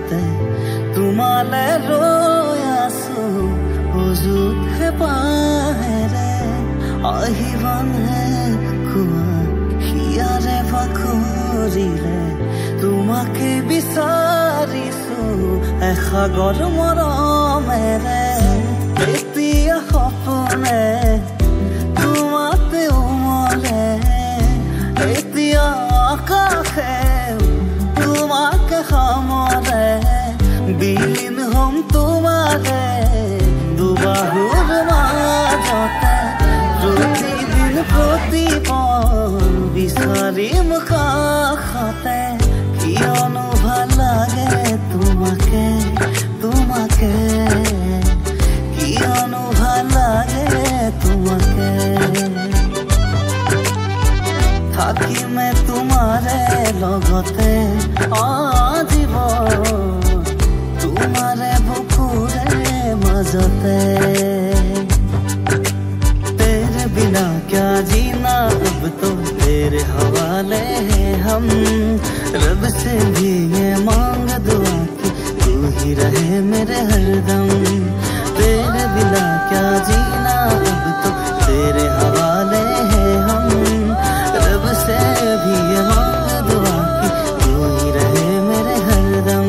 মাজতে তোমালে ৰৈ আছো উজুত হেঁপাহেৰে আহিবানে কোৱা হিয়াৰে বাখৰিলে তোমাকে বিচাৰিছো এসাগৰ মৰমেৰে এতিয়া সপোনে তোমাতে উমলে এতিয়া আকাশে তোমাকে সামৰে বিলীন হম তোমাৰে দুবাহুৰ মাজতে প্ৰতিদিন প্ৰতিপল বিচাৰিম কাষতে কিয়নো ভাল লাগে তোমাকে তোমাকে কিয়নো ভাল লাগে তোমাকে থাকিমে তোমাৰে লগতে আজীৱন তোমাৰে বুকুৰে মাজতে तेरे बिना क्या जीना अब तो तेरे हवाले हैं हम रब से भी ये मांग दुआ कि तू ही रहे मेरे हरदम तेरे बिना क्या जीना अब तो तेरे हवाले हैं हम रब से भी ये मांग दुआ कि तू ही रहे मेरे हरदम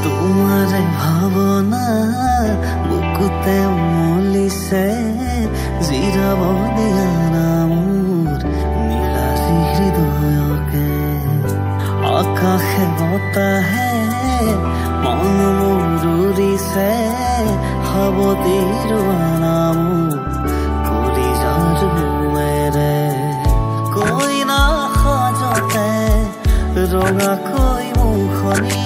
तुम्हारे भावना बुकुते उमलिसे জিৰাব দিয়া নামৰ নীলাচি হৃদয়কে আকাশে বতাহে মন মোৰ উৰিছে সাৱতিৰ নাম কৰি যাৰ মেৰে কইনা সাজতে ৰঙাকৈ মুখনি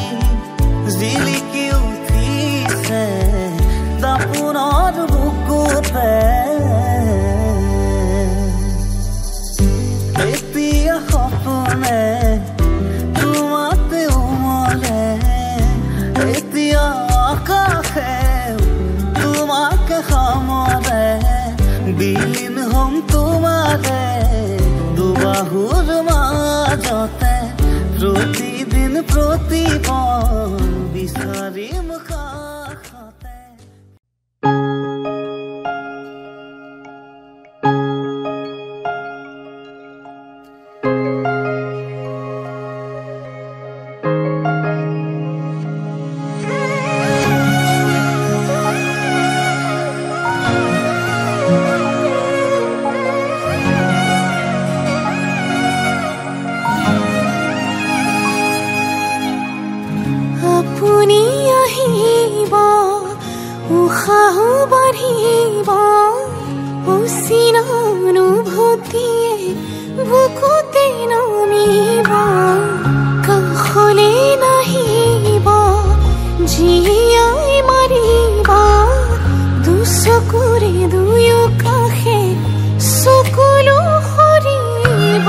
জিলিকি উঠিছে দাপোনৰ বুকুতে এতিয়া সপোনে তোমাতে উমলে এতিয়া আকাশে তোমাকে সামৰে বিলীন হম তোমাৰে দুবাহুৰ মাজতে প্ৰতিদিন প্ৰতিপল বিচাৰিম কাষতে বুকুতে নামিব কাষলে নাহিব জীয়াই মাৰিব দুচকুৰে দুয়ো কাষে চকুলো সৰিব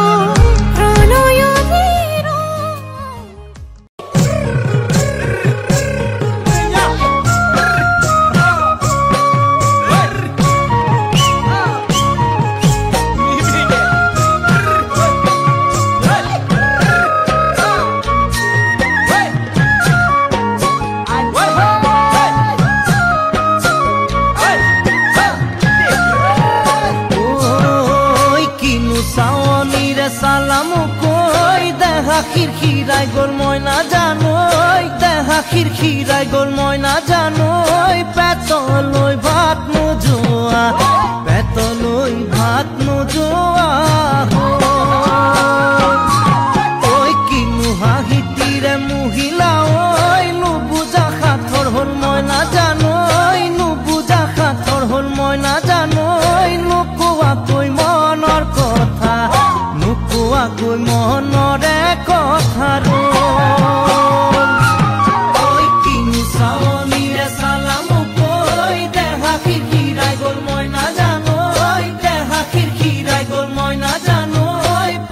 খিৰখিৰাই গ'ল মই নাজানো দেহা খিৰখিৰাই গ'ল মই নাজানো পেটলৈ ভাত নোযোৱা ঐ কিনো হাঁহিতিৰে মহিলা ঐ নুবুজা সাঁথৰ হ'ল মই নাজানো নুবুজা সাঁথৰ হ'ল মই নাজানো নোকোৱাকৈ মনৰ কথা নোকোৱাকৈ মনৰে কথাৰো ঐ কিনো চাৱনিৰে চালাম কৈ দেহা খিৰখিৰাই গ'ল মই নাজানো দেহা খিৰখিৰাই গ'ল মই নাজানো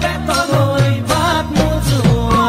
পেটলৈ ভাত নোযোৱা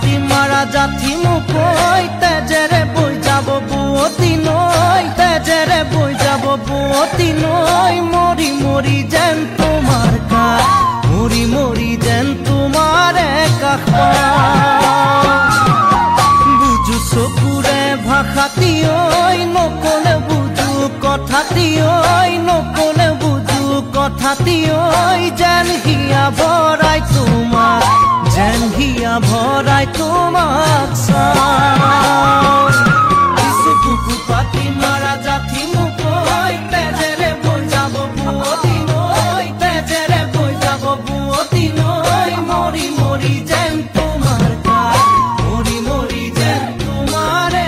পাতি মাৰা জাঠি মুকৈ তেজেৰে বৈ যাব বুৱতী নৈ তেজেৰে বৈ যাব বুৱতী নৈ মৰি মৰি যেন তোমাৰ কাষ মৰি মৰি যেন তোমাৰে কাষ বুজো চকুৰে ভাষাতি ঐ নকলে বুজো কথাতি ঐ নকলে বুজো কথাতি ঐ যেন হিয়া ভৰাই তোমাক যেন হিয়া ভৰাই তোমাক চাওঁ কিছু বুকু পাতি মাৰা জাঠি মুকৈ তেজেৰে বৈ যাব বুৱতী নৈ তেজেৰে বৈ যাব বুৱতী নৈ মৰি মৰি যেন তোমাৰ কাষ মৰি মৰি যেন তোমাৰে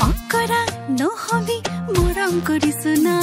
অকৰা নহবি মৰম কৰিছো না